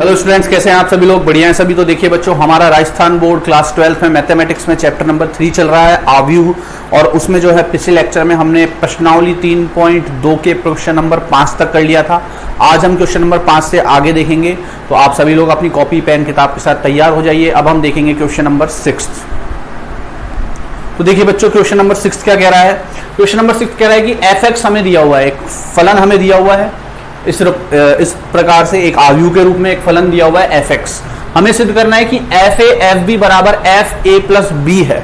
Hello students, कैसे हैं आप सभी लोग? बढ़िया हैं सभी। तो देखिए बच्चों, हमारा राजस्थान बोर्ड क्लास 12 में मैथमेटिक्स में चैप्टर नंबर 3 चल रहा है आव्यूह, और उसमें जो है पिछले लेक्चर में हमने प्रश्नावली 3.2 के क्वेश्चन नंबर 5 तक कर लिया था। आज हम क्वेश्चन नंबर 5 से आगे देखेंगे। तो आप सभी लोग अपनी कॉपी पेन किताब के साथ तैयार हो जाइए। अब हम देखेंगे क्वेश्चन नंबर 6। तो देखिए बच्चों, क्वेश्चन नंबर 6 क्या कह रहा है? क्वेश्चन नंबर 6 कह रहा है कि f(x) हमें दिया हुआ है, एक फलन हमें दिया हुआ है इस प्रकार से, एक आव्यूह के रूप में एक फलन दिया हुआ है f(x). हमें सिद्ध करना है कि fa fb बराबर fa प्लस b है।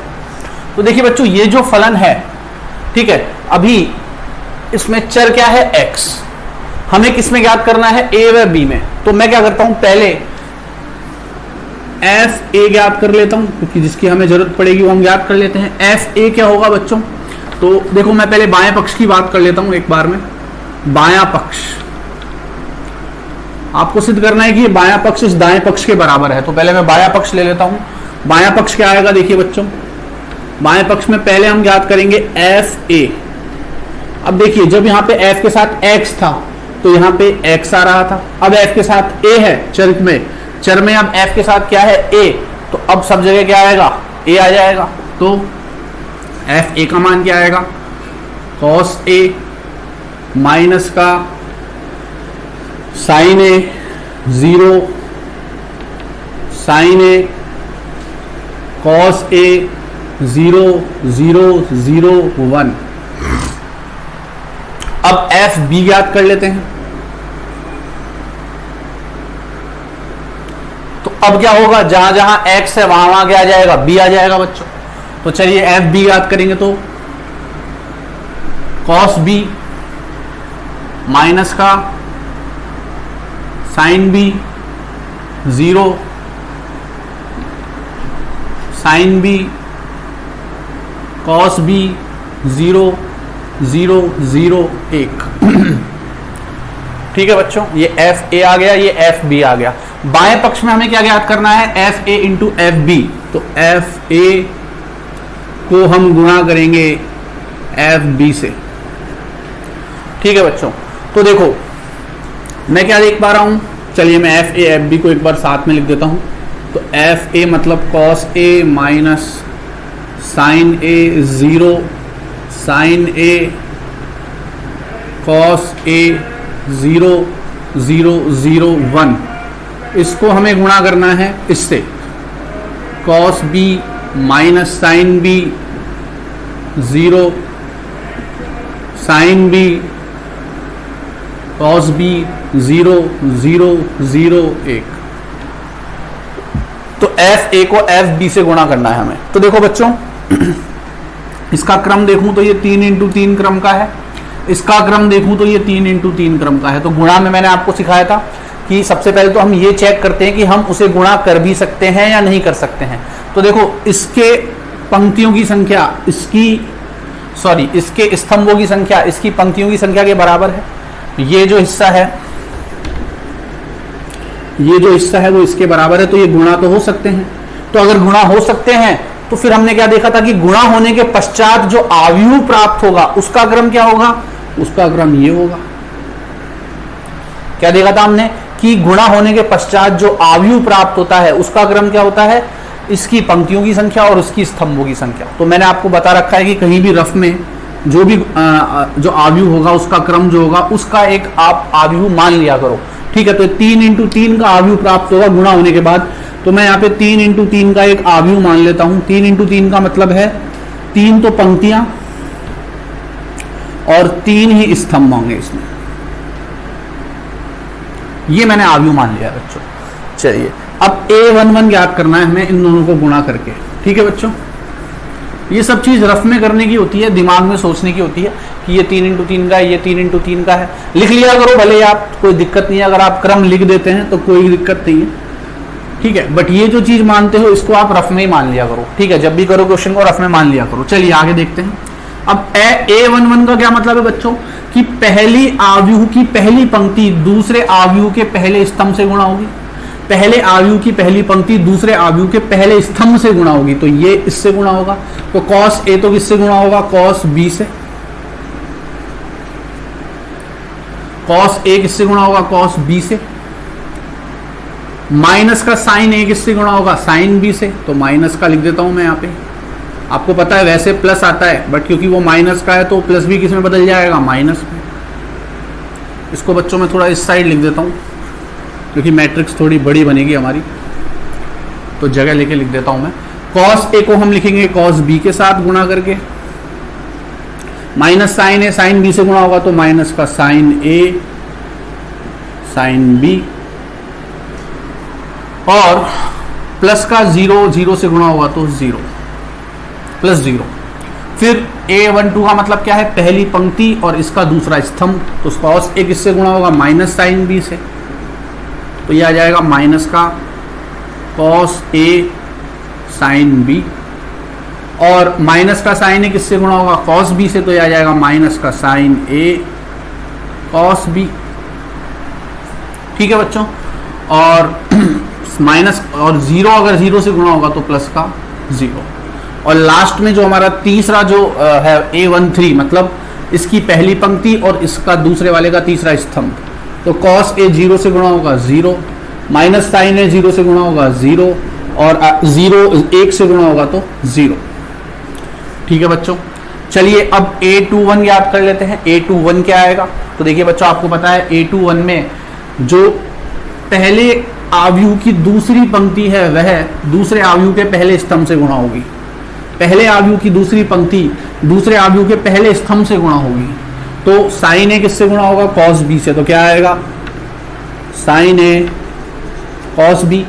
तो देखिए बच्चों, ये जो फलन है, ठीक है, अभी इसमें चर क्या है? x। हमें किसमें ज्ञात करना है? a व b में। तो मैं क्या करता हूं, पहले fa ज्ञात कर लेता हूं, क्योंकि जिसकी हमें जरूरत पड़ेगी वो हम ज्ञात कर लेते हैं। fa क्या होगा बच्चों? तो देखो, मैं पहले बाएं पक्ष की बात कर लेता हूं एक बार में। बायां पक्ष आपको सिद्ध करना है कि ये बायां पक्ष इस दाएं पक्ष के बराबर है। तो पहले मैं बायां पक्ष ले लेता हूं। बायां पक्ष क्या आएगा? देखिए बच्चों, बाएं पक्ष में पहले हम ज्ञात करेंगे fa। अब देखिए, जब यहां पे f के साथ x था तो यहां पे x आ रहा था। अब f के साथ a है चर में अब f के साथ क्या है? a। तो अब सब जगह क्या आएगा? a आ जाएगा। तो fa का मान क्या आएगा? cos a माइनस का sine a 0 sine a cos a 0 0 0 1। अब fb ज्ञात कर लेते हैं। तो अब क्या होगा? जहां जहां x है वहां वहां क्या आ जाएगा? b आ जाएगा बच्चों। तो चलिए fb ज्ञात करेंगे। तो cos b माइनस का sine b 0 sine b cos b 0 0 0 1। ठीक है बच्चों, ये fa आ गया, ये fb आ गया। बाएं पक्ष में हमें क्या ज्ञात करना है? fa into fb। तो fa को हम गुणा करेंगे fb से। ठीक है बच्चों, तो देखो मैं क्या देख पा रहा हूं, चलिए मैं fa fb को एक बार साथ में लिख देता हूं। तो fa मतलब cos a minus sine a 0 sine a cos a 0 0 0 1। इसको हमें गुणा करना है इससे, cos b minus sine b 0 sine b cos b 0 0 0 1। तो fa को fb से गुणा करना है हमें। तो देखो बच्चों, इसका क्रम देखूं तो ये 3 इंटू 3 क्रम का है, इसका क्रम देखूं तो ये 3 इंटू 3 क्रम का है। तो गुणा में मैंने आपको सिखाया था कि सबसे पहले तो हम ये चेक करते हैं कि हम उसे गुणा कर भी सकते हैं या नहीं कर सकते हैं। तो देखो, इसके पंक्तियों की संख्या इसके स्तंभों की संख्या इसकी पंक्तियों की संख्या के बराबर है। ये जो हिस्सा है वो इसके बराबर है। तो ये गुणा तो हो सकते हैं। तो अगर गुणा हो सकते हैं तो फिर हमने क्या देखा था कि गुणा होने के पश्चात जो आव्यूह प्राप्त होगा उसका क्रम क्या होगा? उसका क्रम ये होगा। क्या देखा था हमने कि गुणा होने के पश्चात जो आव्यूह प्राप्त होता है उसका क्रम क्या होता है? इसकी पंक्तियों की संख्या और उसकी स्तंभों की संख्या। तो मैंने आपको बता रखा है कि कहीं भी रफ में जो भी जो आव्यूह होगा उसका क्रम जो होगा उसका एक आप आव्यूह मान लिया करो। ठीक है, तो 3 इंटू 3 का आव्यूह प्राप्त होगा गुणा होने के बाद। तो मैं यहाँ पे 3 इंटू 3 का एक आव्यूह मान लेता हूं। 3 इंटू 3 का मतलब है 3 तो पंक्तियां और 3 ही स्तंभ होंगे इसमें। ये मैंने आव्यूह मान लिया बच्चों। चलिए, अब a11 ज्ञात करना है हमें इन दोनों को गुणा करके। ठीक है बच्चों, ये सब चीज रफ में करने की होती है, दिमाग में सोचने की होती है कि ये 3 इंटू 3 का है, ये 3 इंटू 3 का है। लिख लिया करो भले आप, कोई दिक्कत नहीं है। अगर आप क्रम लिख देते हैं तो कोई दिक्कत नहीं है, ठीक है। बट ये जो चीज मानते हो इसको आप रफ में ही मान लिया करो। ठीक है, जब भी करो क्वेश्चन को रफ में मान लिया करो। चलिए आगे देखते हैं। अब a11 का क्या मतलब है बच्चों? कि पहली आव्यूह की पहली पंक्ति दूसरे आव्यूह के पहले स्तंभ से गुणा होगी। पहले आव्यूह की पहली पंक्ति दूसरे आव्यूह के पहले स्तंभ से गुणा होगी, तो ये इससे गुणा होगा। तो cos a तो किससे गुणा होगा? cos b से। cos a किससे गुणा होगा? cos b से। माइनस का साइन ए किससे गुणा होगा, साइन बी से, तो माइनस का लिख देता हूं मैं यहाँ पे। आपको पता है वैसे प्लस आता है, बट क्योंकि वो माइनस का है तो प्लस भी किस में बदल जाएगा, माइनस में। इसको बच्चों में थोड़ा इस साइड लिख देता हूँ क्योंकि मैट्रिक्स थोड़ी बड़ी बनेगी हमारी, तो जगह लेके लिख देता हूं मैं। कॉस ए को हम लिखेंगे कॉस बी के साथ गुणा करके, माइनस साइन ए साइन बी से गुणा होगा तो माइनस का साइन ए साइन बी, और प्लस का जीरो जीरो से गुणा होगा तो जीरो प्लस जीरो। फिर A12 का मतलब क्या है, पहली पंक्ति और इसका दूसरा स्तंभ, तो कॉस ए किससे गुणा होगा, माइनस साइन बी से, तो ये आ जाएगा माइनस का कॉस ए साइन बी, और माइनस का साइन ए किससे गुणा होगा, कॉस बी से, तो ये आ जाएगा माइनस का साइन ए कॉस बी। ठीक है बच्चों, और माइनस और जीरो अगर जीरो से गुणा होगा तो प्लस का जीरो, और लास्ट में जो हमारा तीसरा जो है A13 मतलब इसकी पहली पंक्ति और इसका दूसरे वाले का तीसरा स्तंभ, तो कॉस ए जीरो से गुणा होगा जीरो, माइनस साइन ए जीरो से गुणा होगा जीरो, और जीरो एक से गुणा होगा तो जीरो। ठीक है बच्चों, चलिए अब A21 याद कर लेते हैं। A21 क्या आएगा, तो देखिए बच्चों आपको पता है A21 में जो पहले आव्यूह की दूसरी पंक्ति है वह दूसरे आव्यूह के पहले स्तंभ से गुणा होगी, पहले आव्यूह की दूसरी पंक्ति दूसरे आव्यूह के पहले स्तंभ से गुणा होगी, तो साइन ए किससे गुणा होगा, कॉस बी से, तो क्या आएगा साइन ए कॉस बी,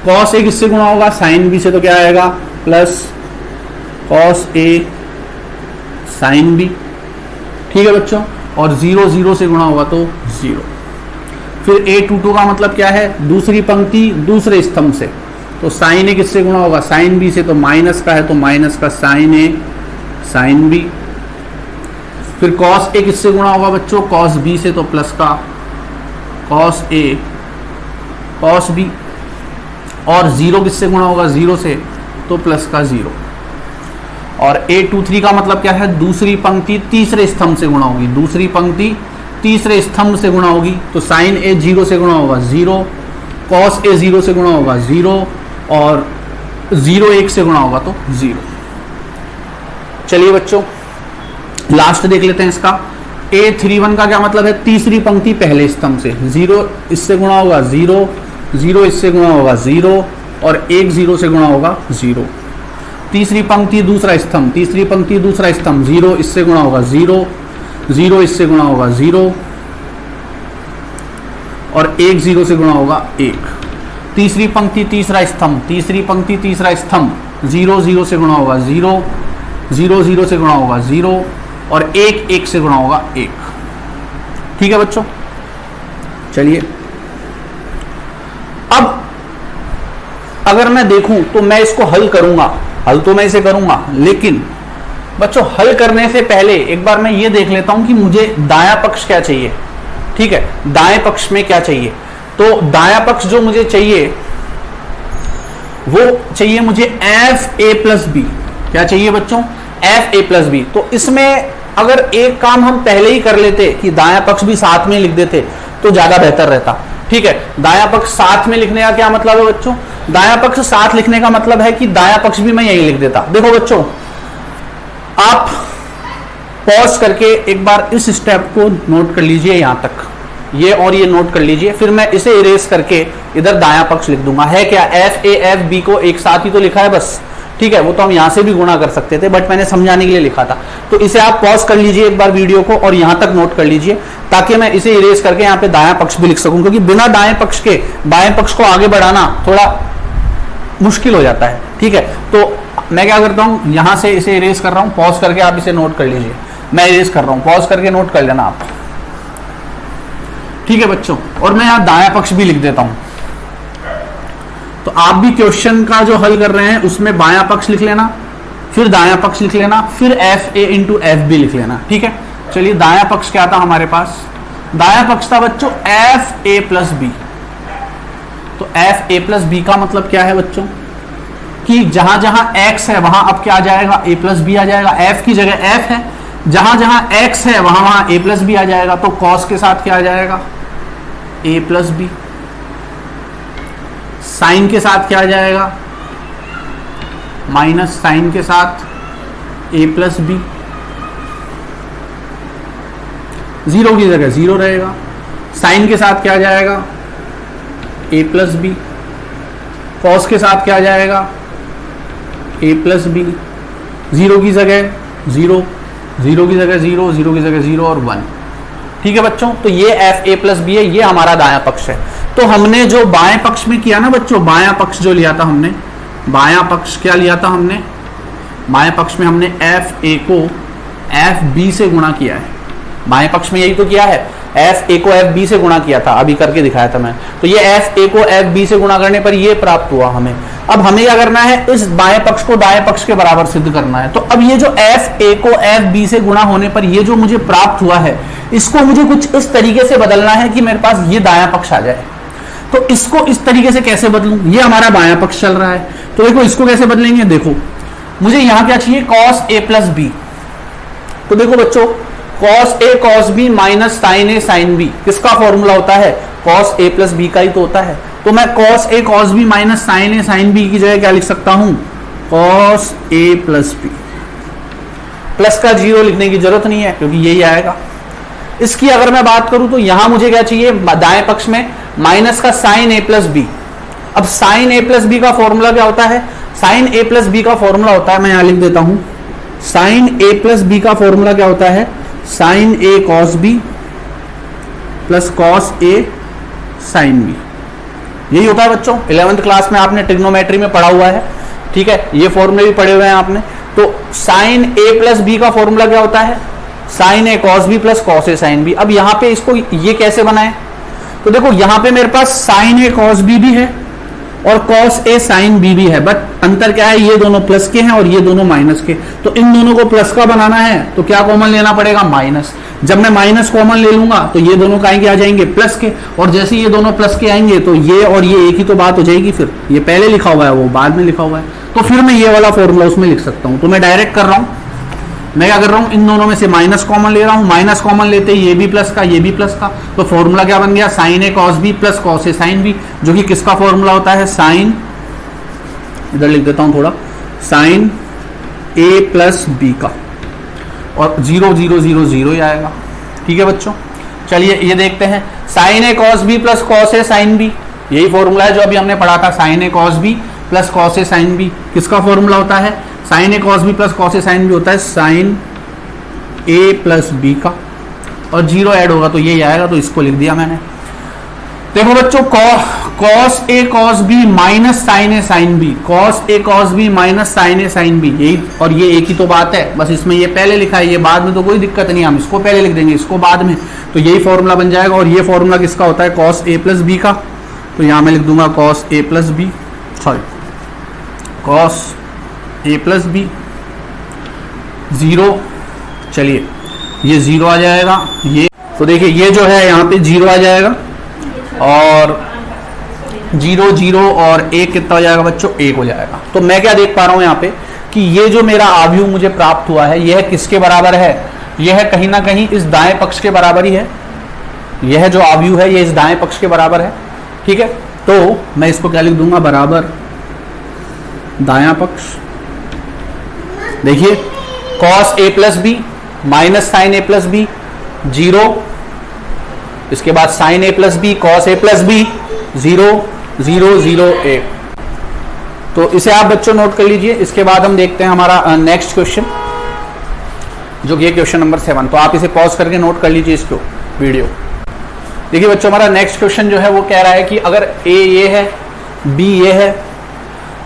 कॉस ए किससे गुणा होगा, साइन बी से, तो क्या आएगा plus cos A sine B. ठीक है बच्चों, और जीरो जीरो से गुणा होगा तो जीरो। फिर A22 का मतलब क्या है, दूसरी पंक्ति दूसरे स्तंभ से, तो साइन ए किससे गुणा होगा, साइन बी से, तो माइनस का है तो माइनस का साइन ए साइन बी। फिर कॉस ए किससे गुणा होगा बच्चों, कॉस बी से, तो प्लस का कॉस ए कॉस बी, और जीरो किससे गुणा होगा, जीरो से, तो प्लस का जीरो। और A23 का मतलब क्या है, दूसरी पंक्ति तीसरे स्तंभ से गुणा होगी, दूसरी पंक्ति तीसरे स्तंभ से गुणा होगी, तो साइन ए जीरो से गुणा होगा जीरो, कॉस ए जीरो से गुणा होगा जीरो, और जीरो एक से गुणा होगा तो जीरो। चलिए बच्चों लास्ट देख लेते हैं इसका। A31 का क्या मतलब है, तीसरी पंक्ति पहले स्तंभ से, जीरो इससे गुणा होगा जीरो, जीरो इससे गुणा होगा जीरो, और एक जीरो से गुणा होगा जीरो। तीसरी पंक्ति दूसरा स्तंभ, तीसरी पंक्ति दूसरा स्तंभ, जीरो इससे गुणा होगा जीरो, जीरो इससे गुणा होगा जीरो, और एक जीरो से गुणा होगा एक। तीसरी पंक्ति तीसरा स्तंभ, तीसरी पंक्ति तीसरा स्तंभ, जीरो जीरो से गुणा होगा जीरो, जीरो जीरो से गुणा होगा जीरो, और एक एक से गुणा होगा एक। ठीक है बच्चों, चलिए अब अगर मैं देखूं तो मैं इसको हल करूंगा, हल तो मैं इसे करूंगा, लेकिन बच्चों हल करने से पहले एक बार मैं ये देख लेता हूं कि मुझे दायां पक्ष क्या चाहिए। ठीक है, दाएं पक्ष में क्या चाहिए, तो दायां पक्ष जो मुझे चाहिए वो चाहिए मुझे एफ ए प्लस बी। क्या चाहिए बच्चों, एफ ए प्लस बी। तो इसमें अगर एक काम हम पहले ही कर लेते कि दायां पक्ष भी साथ में लिख देते तो ज्यादा बेहतर रहता। ठीक है, दायां पक्ष साथ में लिखने का क्या मतलब है बच्चों, दायां पक्ष साथ लिखने का मतलब है कि दायां पक्ष भी मैं यही लिख देता। देखो बच्चों आप पॉज करके एक बार इस स्टेप को नोट कर लीजिए, यहां तक ये और ये नोट कर लीजिए, फिर मैं इसे इरेज करके इधर दायां पक्ष लिख दूंगा। है क्या, एफ ए एफ बी को एक साथ ही तो लिखा है बस। ठीक है, वो तो हम यहां से भी गुणा कर सकते थे, बट मैंने समझाने के लिए लिखा था। तो इसे आप पॉज कर लीजिए एक बार वीडियो को और यहां तक नोट कर लीजिए, ताकि मैं इसे इरेज करके यहां पे दायां पक्ष भी लिख सकूं, क्योंकि बिना दाएं पक्ष के बाएं पक्ष को आगे बढ़ाना थोड़ा मुश्किल हो जाता है। ठीक है, तो मैं क्या करता हूं, यहां से इसे इरेज कर रहा हूं, पॉज करके आप इसे नोट कर लीजिए। मैं इरेज कर रहा हूं, पॉज करके नोट कर लेना आप। ठीक है बच्चों, और मैं यहां दायां पक्ष भी लिख देता हूं। तो आप भी क्वेश्चन का जो हल कर रहे हैं उसमें बायां पक्ष लिख लेना, फिर दायां पक्ष लिख लेना, फिर F A into F B लिख लेना। ठीक है, चलिए दायां पक्ष क्या था हमारे पास, दायां पक्ष था बच्चों एफ ए प्लस बी। तो एफ ए प्लस बी का मतलब क्या है बच्चों, कि जहां जहां x है वहां अब क्या आ जाएगा, a प्लस बी आ जाएगा। f की जगह f है, जहां जहां x है वहां वहां a प्लस बी आ जाएगा। तो cos के साथ क्या आ जाएगा, a प्लस बी। साइन के साथ क्या आ जाएगा, माइनस साइन के साथ a प्लस बी, जीरो की जगह जीरो रहेगा। साइन के साथ क्या आ जाएगा, a प्लस बी। कॉस के साथ क्या आ जाएगा, a प्लस बी। जीरो की जगह जीरो, जीरो की जगह जीरो, जीरो की जगह जीरो और वन। ठीक है बच्चों, तो ये एफ ए प्लस बी है, ये हमारा दायां पक्ष है। तो हमने जो बाएं पक्ष में किया ना बच्चों, बायां पक्ष जो लिया था हमने, बायां पक्ष क्या लिया था हमने, बाएं पक्ष में हमने एफ ए को एफ बी से गुणा किया है। बाएं पक्ष में यही तो किया है, एफ ए को एफ बी से गुणा किया था, अभी करके दिखाया था मैं। तो ये एफ ए को एफ बी से गुणा करने पर ये प्राप्त हुआ हमें। अब हमें क्या करना है, इस बाएं पक्ष को दाएं पक्ष के बराबर सिद्ध करना है। तो अब ये जो एफ ए को एफ बी से गुणा होने पर ये जो मुझे प्राप्त हुआ है, इसको मुझे कुछ इस तरीके से बदलना है कि मेरे पास ये दायां पक्ष आ जाए। तो इसको इस तरीके से कैसे बदलूं, ये हमारा बायां पक्ष चल रहा है। तो देखो इसको कैसे बदलेंगे, देखो मुझे यहां क्या चाहिए, कॉस ए प्लस बी। तो देखो बच्चों, cos A cos B minus sine A sine B किसका फॉर्मूला होता है, कॉस ए प्लस बी का ही तो होता है। तो मैं cos A cos B minus sine A sine B की जगह क्या लिख सकता हूं, cos A plus B. Plus का जीरो लिखने की जरूरत नहीं है क्योंकि यही आएगा। इसकी अगर मैं बात करूं तो यहां मुझे क्या चाहिए, दाएं पक्ष में माइनस का साइन ए प्लस बी। अब साइन ए प्लस बी का फॉर्मूला क्या होता है, साइन ए प्लस बी का फॉर्मूला होता है, मैं यहां लिख देता हूं, साइन ए प्लस बी का फॉर्मूला क्या होता है, sign A cos B plus cos A sine B. यही होता है बच्चों, 11th क्लास में आपने ट्रिग्नोमेट्री में पढ़ा हुआ है। ठीक है, ये फॉर्मूले भी पढ़े हुए हैं आपने। तो साइन ए प्लस बी का फॉर्मूला क्या होता है, sign A cos B plus cos A sine B. अब यहां पे इसको ये कैसे बनाए, तो देखो यहां पे मेरे पास साइन ए कॉस बी भी है और कॉस ए साइन बी भी है, बट अंतर क्या है, ये दोनों प्लस के हैं और ये दोनों माइनस के। तो इन दोनों को प्लस का बनाना है तो क्या कॉमन लेना पड़ेगा, माइनस। जब मैं माइनस कॉमन ले लूंगा तो ये दोनों का आ जाएंगे प्लस के, और जैसे ये दोनों प्लस के आएंगे तो ये और ये एक ही तो बात हो जाएगी। फिर ये पहले लिखा हुआ है, वो बाद में लिखा हुआ है, तो फिर मैं ये वाला फॉर्मूला उसमें लिख सकता हूं। तो मैं डायरेक्ट कर रहा हूं, मैं क्या कर रहा हूं, इन दोनों में से माइनस कॉमन ले रहा हूं। माइनस कॉमन लेते ही ये भी प्लस का, ये भी प्लस का, तो फॉर्मूला क्या बन गया, sign A cos B plus cos A sine B, जो कि किसका फॉर्मूला होता है, साइन, इधर लिख देता हूं थोड़ा, साइन ए प्लस बी का, और जीरो जीरो जीरो जीरो ही आएगा। ठीक है बच्चों, चलिए ये देखते हैं, sign A cos B plus cos A sine B, यही फॉर्मूला है जो अभी हमने पढ़ा था, sign A cos B plus cos A sine B. किसका फॉर्मूला होता है, sign A cos B plus cos A sine B होता है साइन ए प्लस बी का, और जीरो ऐड होगा तो यही आएगा, तो इसको लिख दिया मैंने। देखो बच्चों, cos A cos B minus sine A sine B, cos A cos B minus sine A sine B, यही और ये एक ही तो बात है, बस इसमें ये पहले लिखा है, ये बाद में तो कोई दिक्कत नहीं, हम इसको पहले लिख देंगे, इसको बाद में, तो यही फॉर्मूला बन जाएगा। और ये फॉर्मूला किसका होता है, कॉस ए प्लस बी का, तो यहां मैं लिख दूंगा cos A plus B, sorry cos A plus B, zero, चलिए ये जीरो आ जाएगा, ये तो देखिए ये जो है यहाँ पे जीरो आ जाएगा, और जीरो जीरो और एक कितना हो जाएगा बच्चों, एक हो जाएगा। तो मैं क्या देख पा रहा हूं यहाँ पे कि ये जो मेरा आव्यूह मुझे प्राप्त हुआ है, यह किसके बराबर है, यह कहीं ना कहीं इस दाएं पक्ष के बराबर ही है। यह जो आव्यूह है ये इस दाएं पक्ष के बराबर है। ठीक है, तो मैं इसको क्या लिख दूंगा, बराबर दायां पक्ष। देखिए cos A plus B minus sine A plus B, zero, इसके बाद sine A plus B cos A plus B, zero zero zero एक। तो इसे आप बच्चों नोट कर लीजिए। इसके बाद हम देखते हैं हमारा नेक्स्ट क्वेश्चन, जो कि क्वेश्चन नंबर 7। तो आप इसे पॉज करके नोट कर लीजिए इसको वीडियो। देखिए बच्चों, हमारा नेक्स्ट क्वेश्चन जो है वो कह रहा है कि अगर ए ये है, बी ये है,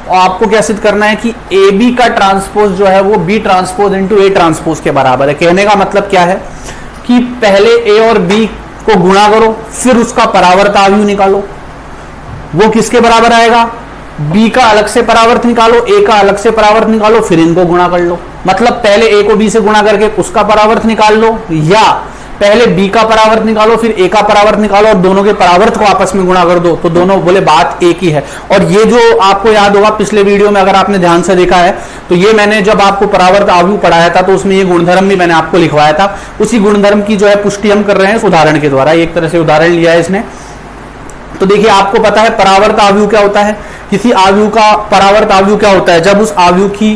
और आपको क्या सिद्ध करना है कि ए बी का ट्रांसपोज जो है वो B transpose into A transpose के बराबर है। कहने का मतलब क्या है कि पहले ए और बी को गुणा करो, फिर उसका परावर्त आव्यूह निकालो। वो किसके बराबर आएगा, बी का अलग से परावर्त निकालो, ए का अलग से परावर्त निकालो, फिर इनको गुणा कर लो। मतलब पहले ए को बी से गुणा करके उसका परावर्त निकाल लो, या पहले बी का परावर्त निकालो फिर ए का परावर्त निकालो और दोनों के परावर्त को आपस में गुणा कर दो, तो दोनों बोले बात एक ही है। और ये जो आपको याद होगा पिछले वीडियो में अगर आपने ध्यान से देखा है तो ये मैंने जब आपको परावर्त आव्यूह पढ़ाया था तो उसमें ये गुणधर्म भी मैंने आपको लिखवाया था। उसी गुणधर्म की जो है पुष्टि हम कर रहे हैं उस उदाहरण के द्वारा। एक तरह से उदाहरण लिया है इसने। तो देखिए आपको पता है परावर्त आव्यूह क्या होता है, किसी आव्यूह का परावर्त आव्यूह क्या होता है, जब उस आव्यूह की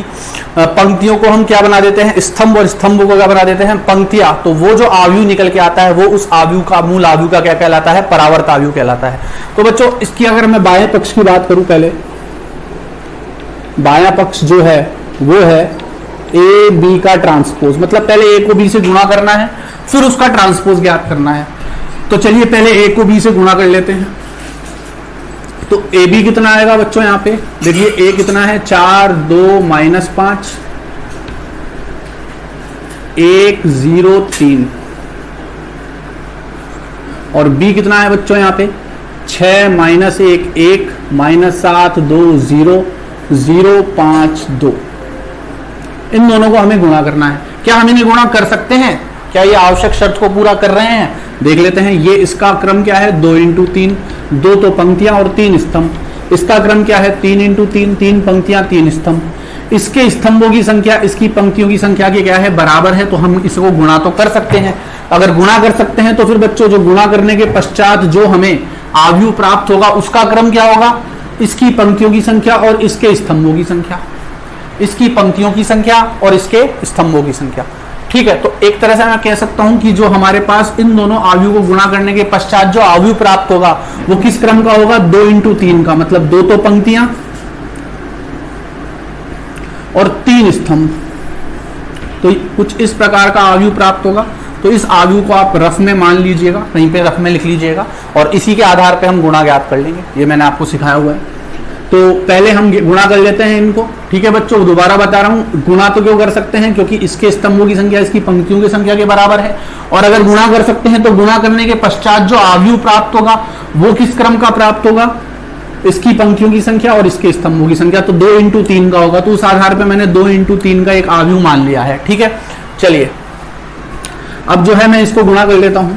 पंक्तियों को हम क्या बना देते हैं, स्तंभ, और स्तंभ को क्या बना देते हैं, पंक्तियां, तो वो जो आव्यूह निकल के आता है वो उस आव्यूह का, मूल आव्यूह का क्या कहलाता है, परावर्त आव्यूह कहलाता है। तो बच्चों इसकी अगर मैं बाएं पक्ष की बात करूं, पहले बायां पक्ष जो है वो है ए बी का ट्रांसपोज, मतलब पहले ए को बी से गुणा करना है फिर उसका ट्रांसपोज ज्ञात करना है। तो चलिए पहले ए को बी से गुणा कर लेते हैं। तो ए बी कितना आएगा बच्चों, यहां पे देखिए ए कितना है 4 2 -5 1 0 3, और बी कितना है बच्चों यहां पे 6 -1 1 -7 2 0 0 5 2। इन दोनों को हमें गुणा करना है। क्या हम इन्हें गुणा कर सकते हैं, क्या ये आवश्यक शर्त को पूरा कर रहे हैं, देख लेते हैं। ये इसका क्रम क्या है 2 × 3, 2 तो पंक्तियां और 3 स्तंभ। इसका क्रम क्या है 3 × 3, 3 पंक्तियां 3 स्तंभ। इसके स्तंभों की संख्या इसकी पंक्तियों की संख्या के क्या है, बराबर है, तो हम इसको गुणा तो कर सकते हैं। अगर गुणा कर सकते हैं तो फिर बच्चों जो गुणा करने के पश्चात जो हमें आव्यूह प्राप्त होगा उसका क्रम क्या होगा, इसकी पंक्तियों की संख्या और इसके स्तंभों की संख्या, इसकी पंक्तियों की संख्या और इसके स्तंभों की संख्या। ठीक है, तो एक तरह से मैं कह सकता हूं कि जो हमारे पास इन दोनों आव्यूह को गुणा करने के पश्चात जो आव्यूह प्राप्त होगा वो किस क्रम का होगा, 2 × 3 का, मतलब 2 तो पंक्तियां और 3 स्तंभ। तो कुछ इस प्रकार का आव्यूह प्राप्त होगा। तो इस आव्यूह को आप रफ में मान लीजिएगा, कहीं पे रफ में लिख लीजिएगा, और इसी के आधार पे हम गुणा ज्ञात कर लेंगे। ये मैंने आपको सिखाया हुआ है। तो पहले हम गुणा कर लेते हैं इनको। ठीक है बच्चों, दोबारा बता रहा हूं, गुणा तो क्यों कर सकते हैं, क्योंकि इसके स्तंभों की संख्या इसकी पंक्तियों की संख्या के बराबर है। और अगर गुणा कर सकते हैं तो गुणा करने के पश्चात जो आव्यूह प्राप्त होगा वो किस क्रम का प्राप्त होगा, इसकी पंक्तियों की संख्या और इसके स्तंभों की संख्या। तो 2 × 3 का होगा। तो उस आधार पर मैंने 2 × 3 का एक आव्यूह मान लिया है। ठीक है, चलिए अब जो है मैं इसको गुणा कर लेता हूं।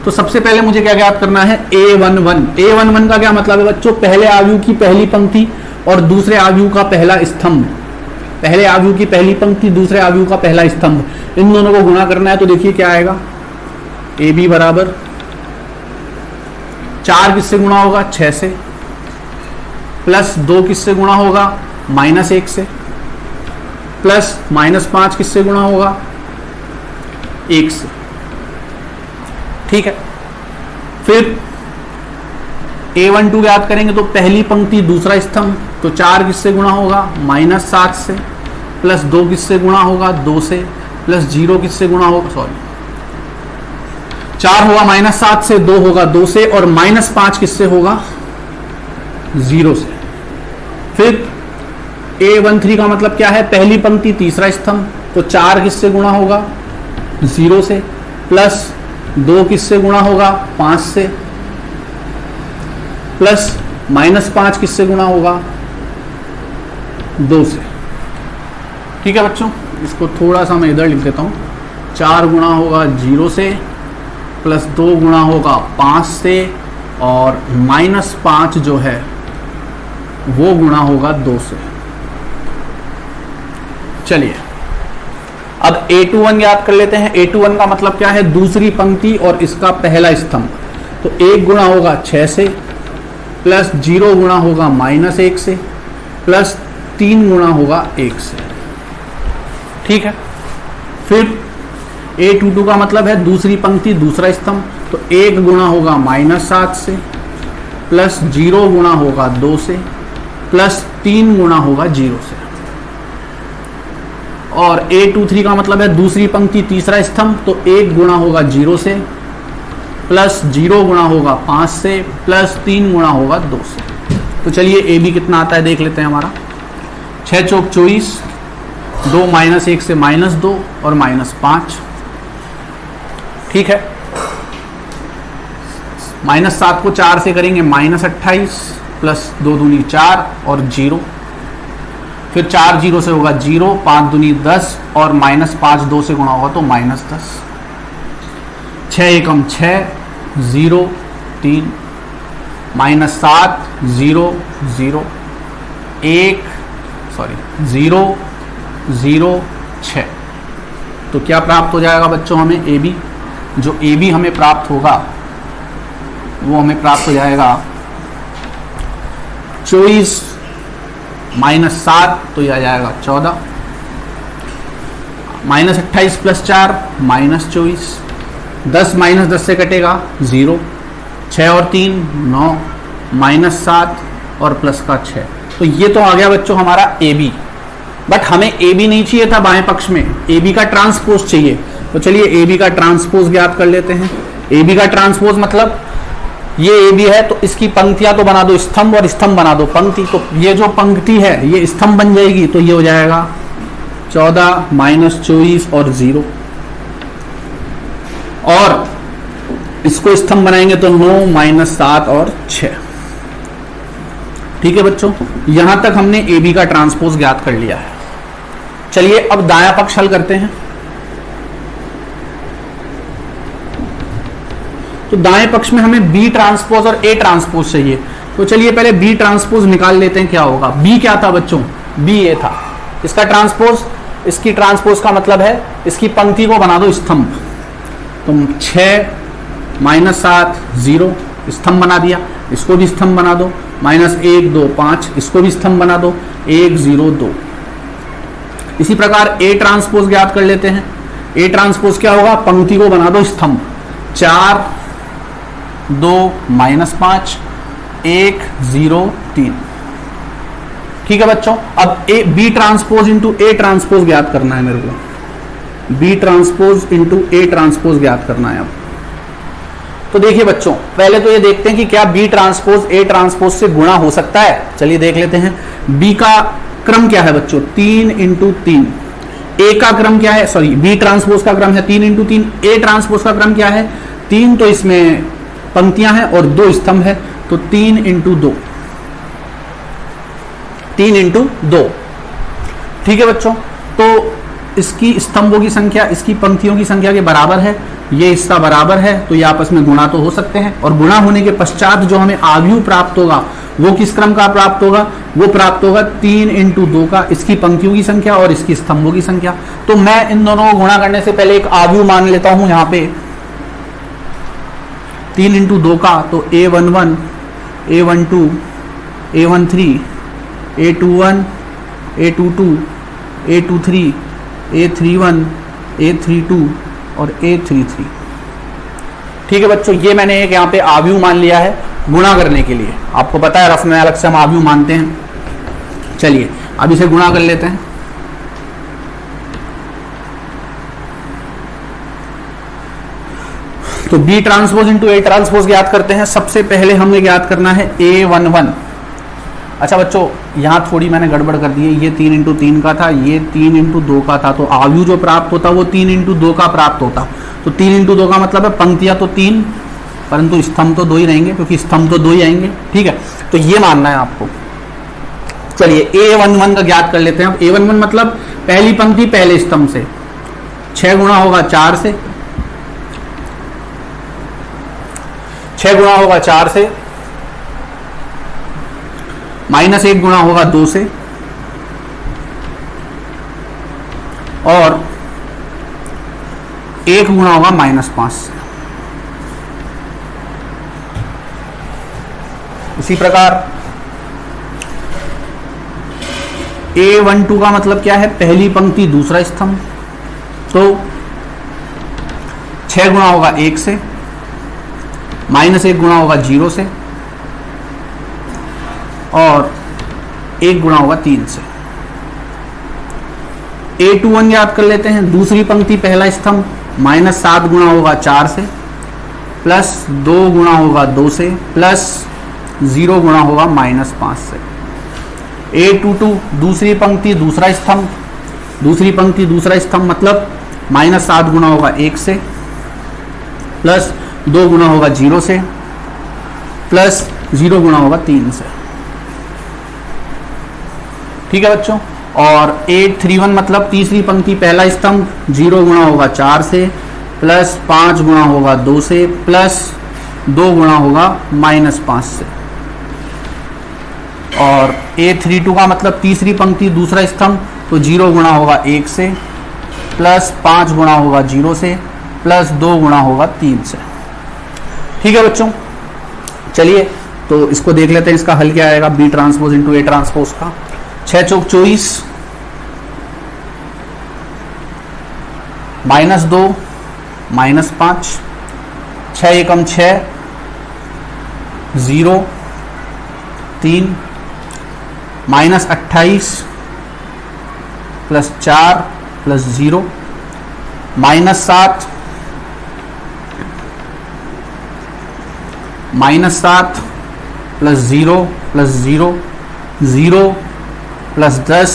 तो सबसे पहले मुझे क्या ज्ञात करना है, A11। A11 का क्या मतलब है बच्चों, पहले आव्यूह की पहली पंक्ति और दूसरे आव्यूह का पहला स्तंभ, पहले आव्यूह की पहली पंक्ति दूसरे आव्यूह का पहला स्तंभ, इन दोनों को गुणा करना है। तो देखिए क्या आएगा, AB बराबर 4 किससे गुणा होगा, 6 से, प्लस 2 किससे गुणा होगा, -1 से, प्लस -5 किससे गुणा होगा, 1 से। ठीक है, फिर A12 याद करेंगे तो पहली पंक्ति दूसरा स्तंभ, तो 4 किससे गुणा होगा, -7 से, प्लस 2 किससे गुणा होगा, 2 से, प्लस 0 किससे गुणा होगा, 4 होगा -7 से, 2 होगा 2 से, और -5 किससे होगा, 0 से। फिर A13 का मतलब क्या है, पहली पंक्ति तीसरा स्तंभ, तो 4 किससे गुणा होगा, 0 से, प्लस 2 किससे गुणा होगा, 5 से, प्लस -5 किससे गुणा होगा, 2 से। ठीक है बच्चों, इसको थोड़ा सा मैं इधर लिख देता हूं। 4 गुणा होगा 0 से, प्लस 2 गुणा होगा 5 से, और -5 जो है वो गुणा होगा 2 से। चलिए अब A21 याद कर लेते हैं। A21 का मतलब क्या है, दूसरी पंक्ति और इसका पहला स्तंभ। तो 1 गुणा होगा 6 से, प्लस 0 गुणा होगा -1 से, प्लस 3 गुणा होगा 1 से। ठीक है, फिर A22 का मतलब है दूसरी पंक्ति दूसरा स्तंभ, तो 1 गुणा होगा -7 से, प्लस 0 गुणा होगा 2 से, प्लस 3 गुणा होगा 0 से। और A23 का मतलब है दूसरी पंक्ति तीसरा स्तंभ, तो 1 गुणा होगा 0 से, प्लस 0 गुणा होगा 5 से, प्लस 3 गुणा होगा 2 से। तो चलिए AB कितना आता है देख लेते हैं हमारा। 6 चौक 24, 2 -1 से -2 और -5। ठीक है, -7 को 4 से करेंगे -28, प्लस 2 दूनी 4 और 0, फिर 4 0 से होगा 0, 5 दूनी 10, और -5 2 से गुणा होगा तो -10। 6 एकम 6, 0 3, -7 0 0 1 0 0 6। तो क्या प्राप्त हो जाएगा बच्चों हमें AB, जो AB हमें प्राप्त होगा वो हमें प्राप्त हो जाएगा 24 माइनस 7, तो यह आ जाएगा 14, माइनस 28 प्लस 4 माइनस 24, 10 माइनस 10 से कटेगा 0, 6 और 3 9, माइनस 7 और प्लस का 6। तो ये तो आ गया बच्चों हमारा ए बी, बट हमें ए बी नहीं चाहिए था बाएं पक्ष में, ए बी का ट्रांसपोज चाहिए। तो चलिए ए बी का ट्रांसपोज ज्ञात कर लेते हैं। ए बी का ट्रांसपोज मतलब ये ए बी है तो इसकी पंक्तियां तो बना दो, स्तंभ और स्तंभ बना दो। पंक्ति तो ये जो पंक्ति है ये स्तंभ बन जाएगी, तो ये हो जाएगा 14 माइनस 24 और 0, और इसको स्तंभ बनाएंगे तो 9 माइनस 7 और 6। ठीक है बच्चों, यहां तक हमने ए बी का ट्रांसपोज ज्ञात कर लिया है। चलिए अब दायां पक्ष हल करते हैं। तो दाएं पक्ष में हमें बी ट्रांसपोज और ए ट्रांसपोज चाहिए। तो चलिए पहले बी ट्रांसपोज निकाल लेते हैं क्या होगा। बी क्या था बच्चों, बी ए था। इसका ट्रांसपोज, इसकी ट्रांसपोज का मतलब है इसकी पंक्ति को बना दो स्तंभ। तो 6 माइनस 7 0 स्तंभ बना दिया, इसको भी स्तंभ बना दो, माइनस 1 2 5 इसको भी स्तंभ बना दो, 1 0 2। इसी प्रकार ए ट्रांसपोज ज्ञात कर लेते हैं। ए ट्रांसपोज क्या होगा, पंक्ति को बना दो स्तंभ, 4 2 माइनस 5 1 0 3। ठीक है बच्चों, अब A B transpose into A transpose ज्ञात करना है मेरे को। B transpose into A transpose ज्ञात करना है अब। तो देखिए बच्चों, पहले तो ये देखते हैं कि क्या बी ट्रांसपोज ए ट्रांसपोज से गुणा हो सकता है। चलिए देख लेते हैं। बी का क्रम क्या है बच्चों, 3 इंटू 3। ए का क्रम क्या है, सॉरी बी ट्रांसपोज का क्रम है 3 इंटू 3। ए ट्रांसपोज का क्रम क्या है, 3 तो इसमें पंक्तियां हैं और 2 स्तंभ है, तो 3 इंटू 2, 3 इंटू 2। ठीक है बच्चों, तो इसकी स्तंभों की संख्या इसकी पंक्तियों की संख्या के बराबर है, ये इसका बराबर है, तो ये आपस में गुणा तो हो सकते हैं। और गुणा होने के पश्चात जो हमें आव्यूह प्राप्त होगा वो किस क्रम का प्राप्त होगा, वो प्राप्त होगा 3 इंटू 2 का, इसकी पंक्तियों की संख्या और इसकी स्तंभों की संख्या। तो मैं इन दोनों को गुणा करने से पहले एक आव्यूह मान लेता हूं यहां पे 3 इंटू 2 का, तो A11 A12 A13 A21 A22 A23 A31 A32 और A33। ठीक है बच्चों, ये मैंने एक यहाँ पे आव्यूह मान लिया है गुणा करने के लिए। आपको पता है रफ में अलग से हम आव्यूह मानते हैं। चलिए अब इसे गुणा कर लेते हैं। तो B transpose into A transpose ज्ञात करते हैं। सबसे पहले हमें ज्ञात करना है A11। अच्छा बच्चों, यहाँ थोड़ी मैंने गड़बड़ कर दी है, ये 3 इंटू 3 का था, ये 3 इंटू 2 का था, तो आव्यूह जो प्राप्त होता वो 3 इंटू 2 का प्राप्त होता। तो 3 इंटू 2 का मतलब है पंक्तियां तो 3 परंतु स्तंभ तो 2 ही रहेंगे, क्योंकि स्तंभ तो 2 ही आएंगे। ठीक है, तो ये मानना है आपको। चलिए A11 का ज्ञात कर लेते हैं। अब A11 मतलब पहली पंक्ति पहले स्तंभ से 6 गुणा होगा 4 से, 6 गुणा होगा 4 से, माइनस 1 गुणा होगा 2 से, और 1 गुणा होगा माइनस 5 से। इसी प्रकार A12 का मतलब क्या है, पहली पंक्ति दूसरा स्तंभ, तो 6 गुणा होगा 1 से, माइनस 1 गुणा होगा 0 से, और 1 गुणा होगा 3 से। A21 याद कर लेते हैं। दूसरी पंक्ति पहला स्तंभ, माइनस 7 गुणा होगा 4 से, प्लस 2 गुणा होगा 2 से, प्लस 0 गुणा होगा माइनस 5 से। A22 दूसरी पंक्ति दूसरा स्तंभ, दूसरी पंक्ति दूसरा स्तंभ मतलब माइनस 7 गुणा होगा 1 से, प्लस 2 गुणा होगा 0 से, प्लस 0 गुणा होगा 3 से। ठीक है बच्चों, और 831 मतलब तीसरी पंक्ति पहला स्तंभ, 0 गुणा होगा 4 से, प्लस 5 गुणा होगा 2 से, प्लस 2 गुणा होगा माइनस 5 से। और 832 का मतलब तीसरी पंक्ति दूसरा स्तंभ, तो 0 गुणा होगा 1 से, प्लस 5 गुणा होगा 0 से, प्लस 2 गुणा होगा 3 से। ठीक है बच्चों, चलिए तो इसको देख लेते हैं, इसका हल क्या आएगा B transpose into A transpose का। 6 चौक 24 -2 -5 6 एकम 6 0 3 -28 +4 +0 -7 -7 +0 +0 0 +10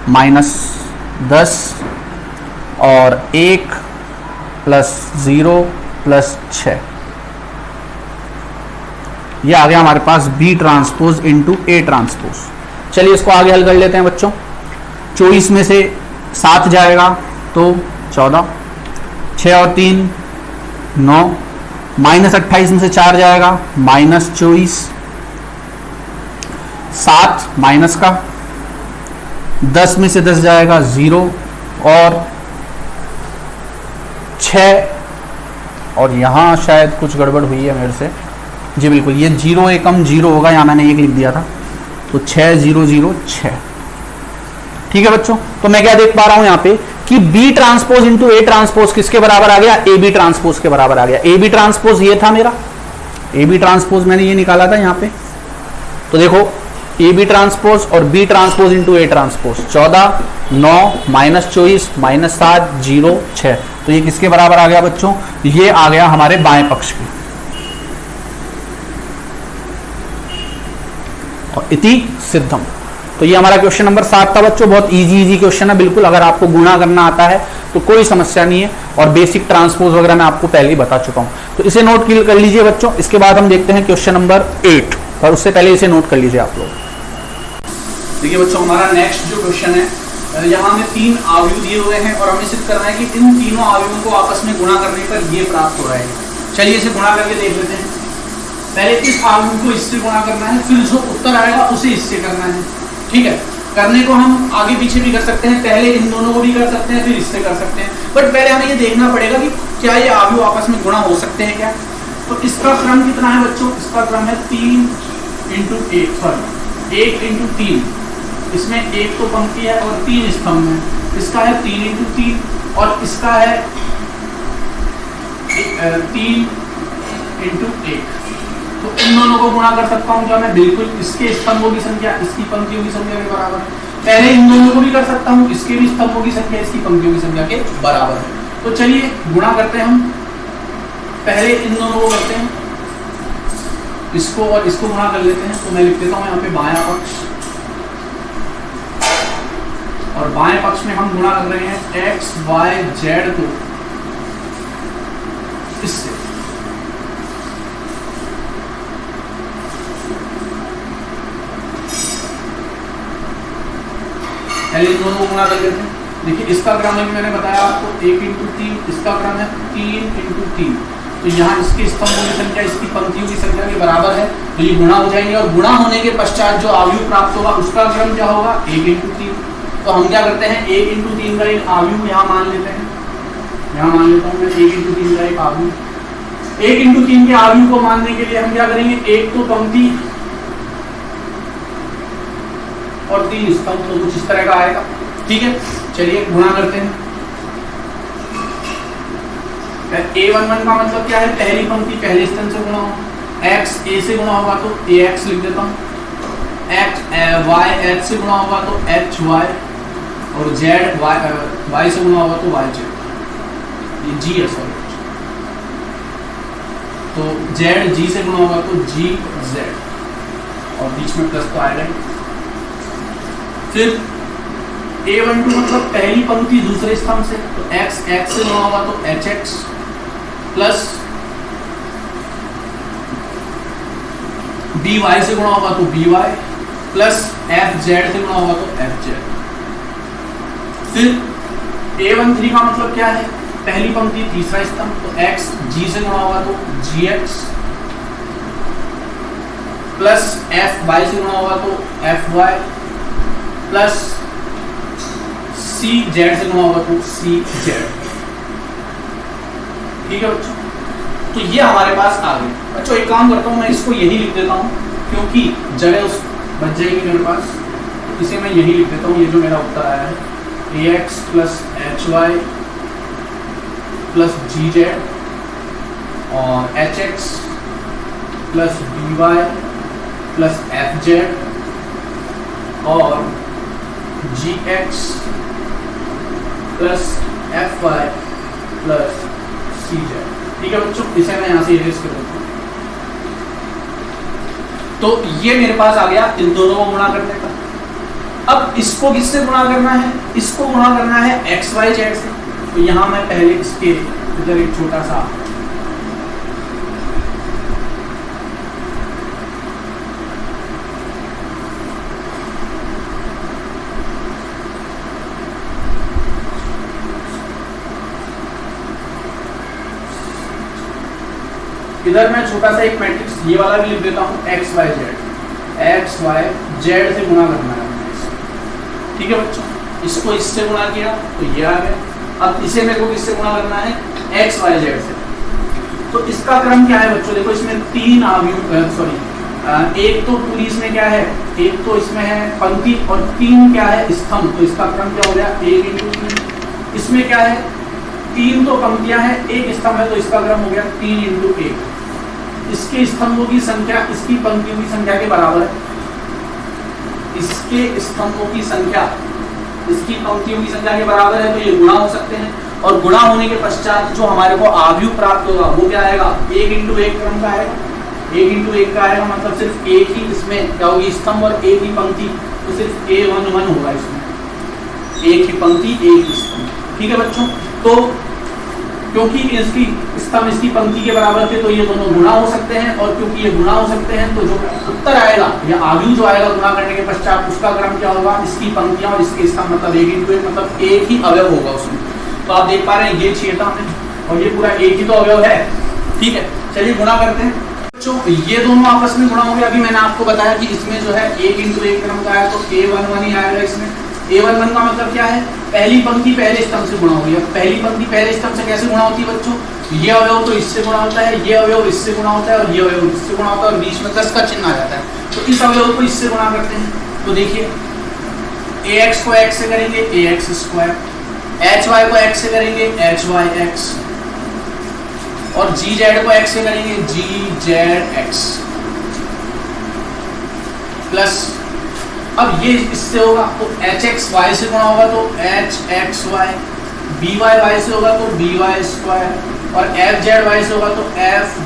-10 और 1 +0 +6। ये आ गया हमारे पास B transpose into A transpose. चलिए इसको आगे हल कर लेते हैं बच्चों। 24 में से 7 जाएगा तो 14, 6 और 3 9, -28 में से 4 जाएगा -24, 7 माइनस का, 10 में से 10 जाएगा 0 और 6 और यहाँ शायद कुछ गड़बड़ हुई है मेरे से जी, बिल्कुल ये 0 एकम 0 होगा, यहाँ मैंने 1 लिख दिया था तो 6 0 0 6। ठीक है बच्चों, तो मैं क्या देख पा रहा हूं यहाँ पे कि B transpose into A transpose किसके बराबर आ गया, ए बी ट्रांसपोज के बराबर आ गया। ए बी ट्रांसपोज ये था मेरा, ए बी ट्रांसपोज मैंने ये निकाला था यहाँ पे। तो देखो ए बी ट्रांसपोज और B transpose into A transpose 14 9 -24 -7 0 6, तो ये किसके बराबर आ गया बच्चों, ये आ गया हमारे बाएं पक्ष के। और इति सिद्धम। तो ये हमारा क्वेश्चन नंबर 7 था बच्चों, बहुत इजी क्वेश्चन है बिल्कुल। अगर आपको गुणा करना आता है तो कोई समस्या नहीं है, और बेसिक ट्रांसपोज वगैरह मैं आपको पहले ही बता चुका हूं, तो इसे नोट कर लीजिए बच्चों। इसके बाद हम देखते हैं क्वेश्चन नंबर 8, और उससे पहले इसे नोट कर लीजिए आप लोग। देखिए बच्चों, हमारा नेक्स्ट जो क्वेश्चन है, यहाँ हमें 3 अवयव दिए हुए हैं और हमें सिद्ध करना है कि इन तीनों अवयवों को आपस में गुणा करने पर ये प्राप्त हो रहा है। चलिए इसे गुणा करके देख लेते हैं। पहले इस अवयव को इससे गुणा करना है, फिर जो उत्तर आएगा उसे इससे करना है। ठीक है, करने को हम आगे पीछे भी कर सकते हैं, पहले इन दोनों को भी कर सकते हैं, फिर इससे कर सकते हैं, बट पहले हमें ये देखना पड़ेगा कि क्या ये अवयव आपस में गुणा हो सकते हैं क्या। तो इसका क्रम कितना है बच्चों, इसका क्रम है 3 × 1, सॉरी 1 × 3। इसमें 1 तो पंक्ति है और 3 स्तंभ है। इसका है 3 × 3 और इसका है 3 × 1। तो इन दोनों को गुणा कर सकता हूं क्या मैं, बिल्कुल। इसके स्तंभों की संख्या इसकी पंक्तियों की संख्या के बराबर है। पहले इन दोनों को भी कर सकता हूं, इसके भी स्तंभों की संख्या इसकी पंक्तियों की संख्या के बराबर है। तो चलिए गुणा करते हैं हम। पहले इन दोनों को करते हैं, इसको और इसको गुणा कर लेते हैं। तो मैं लिख देता हूं यहाँ पे बायां पक्ष, और बाएं पक्ष में हम गुणा कर रहे हैं x y z को इससे। पहले इन दोनों को गुणा कर लेते हैं। देखिए इसका क्रम है, मैंने बताया आपको 1 × 3, इसका क्रम है 3 × 3। तो यहाँ इसके स्तंभों की संख्या इसकी पंक्तियों की संख्या के बराबर है, तो ये गुणा हो जाएंगे। और गुणा होने के पश्चात जो अवयव प्राप्त होगा उसका क्रम क्या होगा, 1 × 3। तो हम क्या करते हैं, 1 × 3 का एक अवयव यहाँ मान लेते हैं। यहाँ मान लेता हूँ मैं 1 × 3 का एक अवयव। 1 × 3 के अवयव को मानने के लिए हम क्या करेंगे, एक तो पंक्ति और 3 स्तंभ, तो कुछ इस तरह का आएगा। ठीक है, चलिए गुणा करते हैं। A11 का मतलब क्या है, पहली पंक्ति पहले स्तंभ से गुणा हो। x a से गुणा होगा तो ax लिख देता हूँ, y h से गुणा होगा तो hy, और z y से गुणा होगा तो yz। ये g है, सॉरी। तो z g से गुणा होगा तो gz, और बीच में प्लस तो आएगा। फिर A12 मतलब पहली पंक्ति दूसरे स्तंभ से, तो x x से गुणा होगा तो hx, प्लस by से गुणा होगा तो by, प्लस fz से गुणा होगा तो fz। फिर A13 का मतलब क्या है, पहली पंक्ति तीसरा स्तंभ, तो x g से गुणा होगा तो gx, प्लस fy से गुणा होगा तो fy, प्लस cz से गुणा होगा तो cz। ठीक है बच्चों, तो ये हमारे पास आ गए। अच्छा एक काम करता हूँ, मैं इसको यही लिख देता हूँ क्योंकि जगह उस बच जाएगी मेरे पास, इसे मैं यही लिख देता हूँ। ये जो मेरा उत्तर आया है ax plus H Y plus G Z और H X plus B Y plus F Z और G X plus F Y plus C Z. ठीक है बच्चों, इसे मैं यहां से इरेज कर देता हूं। तो ये मेरे पास आ गया इन दोनों को गुणा करने का। अब इसको किससे गुणा करना है? इसको गुणा करना है एक्स वाई जेड से। तो यहां मैं पहले इसके इधर एक छोटा सा इधर मैं छोटा सा एक मैट्रिक्स ये वाला भी लिख देता हूँ एक्स वाई जेड से गुणा करना है। ठीक है बच्चों, इसको इससे गुणा किया तो ये आ गया। अब इसे मेरे को किससे गुणा करना है? एक्स वाई जेड से। तो इसका क्रम क्या है बच्चों? देखो इसमें तीन एक तो पूरी इसमें क्या है, एक तो इसमें है पंक्ति और तीन क्या है स्तंभ। तो इसका क्रम क्या हो गया? 1 × 3। इसमें क्या है? तीन तो पंक्तियां हैं, एक स्तंभ है, तो इसका क्रम हो गया 3 × 1। इसके स्तंभों की संख्या इसकी पंक्तियों की संख्या के बराबर है। इसके स्तंभों की संख्या इसकी पंक्तियों की संख्या के बराबर है, तो ये गुणा हो सकते हैं। और गुणा होने के पश्चात जो हमारे को आव्यूह प्राप्त होगा वो क्या आएगा? 1 × 1 क्रम का आएगा। 1 × 1 का आएगा, मतलब सिर्फ एक ही इसमें क्या होगी? स्तंभ और एक ही पंक्ति, तो सिर्फ A11 होगा इसमें। एक ही पंक्ति एक ही स्तंभ। ठीक है बच्चों, तो क्योंकि इसकी स्तंभ इसकी पंक्ति के बराबर थे तो ये दोनों गुणा हो सकते हैं, और क्योंकि ये गुणा हो सकते हैं तो जो उत्तर आएगा या आव्यूह जो आएगा गुणा करने के पश्चात उसका क्रम क्या होगा? इसकी पंक्तियां और इसके स्तंभ, मतलब 1 × 1, मतलब एक ही अवयव होगा उसमें। तो आप देख पा रहे हैं ये छेदा हमें और ये पूरा एक ही तो अवयव है। ठीक है, चलिए गुणा करते हैं बच्चों। ये दोनों आपस में गुणा होंगे। अभी मैंने आपको बताया कि इसमें जो है 1 × 1 क्रम का है, तो A11 ही आएगा इसमें। A11 का मतलब क्या है? पहली पंक्ति पहले स्तंभ से गुणा होगी। अब पहली पंक्ति पहले स्तंभ से कैसे गुणा होती है बच्चों? ये अवयव तो इससे गुणा होता है, ये अवयव इससे गुणा होता है और ये अवयव इससे गुणा होता है और बीच में 10 का चिन्ह आ जाता है। तो इस अवयव को इससे गुणा करते हैं। तो देखिए ax को x से करेंगे ax², hy को x से करेंगे hyx और gz को x से करेंगे gzx प्लस अब ये इससे होगा तो hx y से गुणा होगा तो hxy, by y से होगा तो by² और fz y से होगा तो fyz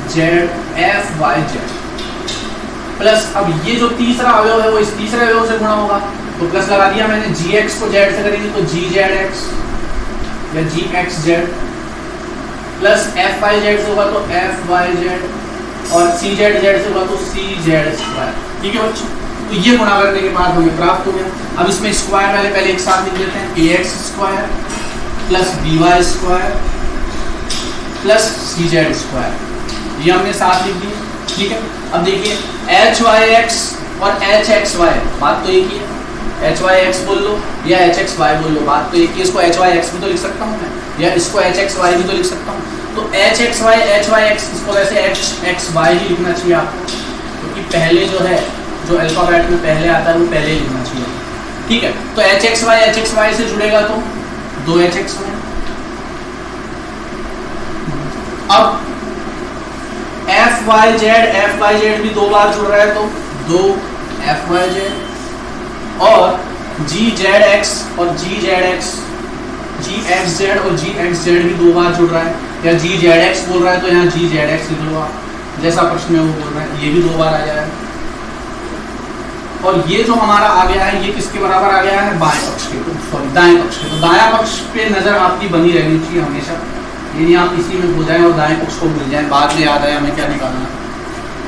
प्लस अब ये जो तीसरा अवयव है वो इस तीसरे अवयव से गुणा होगा तो प्लस लगा दिया मैंने। gx को z से करेंगे तो gzx या gxz प्लस fyz से होगा तो fyz और cz से होगा तो cz²। ठीक है बच्चों, तो ये गुणा करने के बाद हमें प्राप्त हो गया। अब इसमें स्क्वायर वाले पहले एक साथ लिख देते हैं, ax² plus by² plus cz²। ये हमने साथ लिख दिया। ठीक है, अब देखिए hyx और hxy बात तो एक ही है। hyx बोल लो या hxy बोल लो, बात तो एक ही। इसको hyx भी तो लिख सकता हूँ मैं, या इसको hxy भी तो लिख सकता हूँ। तो hxy hyx इसको वैसे hxy ही लिखना चाहिए आपको, क्योंकि पहले जो है जो अल्फाबेट में पहले आता है वो पहले ही लिखना चाहिए। ठीक है, तो hxy से जुड़ेगा तो 2hxy। अब fyz भी 2 बार जुड़ रहा है तो 2fyz और gzx और gxz और gxz भी 2 बार जुड़ रहा है, या gzx बोल रहा है तो यहाँ gzx लिख लो आप, जैसा प्रश्न में वो बोल रहा है। ये भी 2 बार आ जाएगा। और ये जो हमारा आ गया है ये किसके बराबर आ गया है? बाएं पक्ष के, सॉरी दाएं पक्ष के। तो दायां पक्ष पे नजर आपकी बनी रहनी चाहिए हमेशा, यानी आप इसी में हो जाएं और दाएं पक्ष को मिल जाए, बाद में याद आए हमें क्या निकालना है।